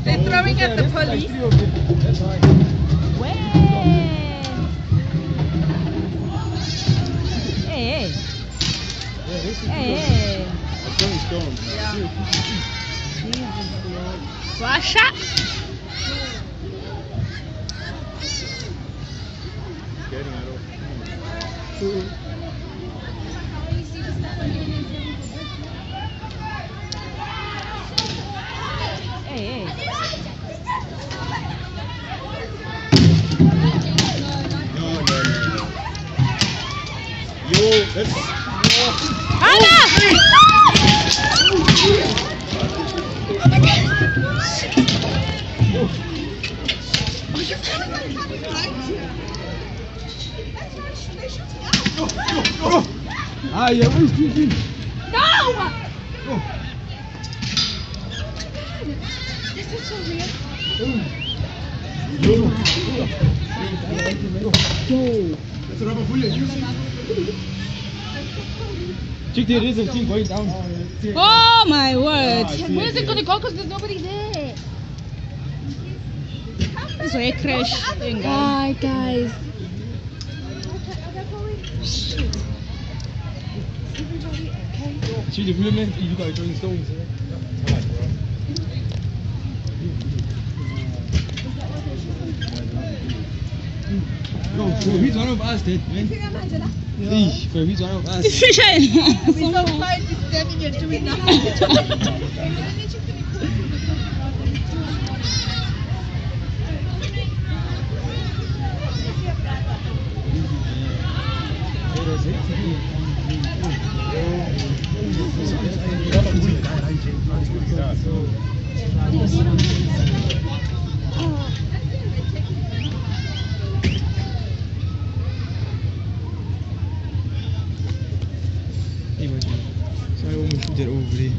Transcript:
They're throwing at the police. Way. Hey, hey. Yeah. Russia. Hey. Yo, let's. Anna! Ah, yeah, where's Gigi? No! This is so weird. Yo. That's a rubber bullet. Check there is a team going down. Oh my word! Ah, I see Where's it, it gonna go? Because there's nobody there. This way, crash. Bye, guys. See the movement? You got to join stones. No, for who's one of us did, man? For who's one of us? This fish eye. We're so fine just standing here doing nothing. Sorry, we should get over there.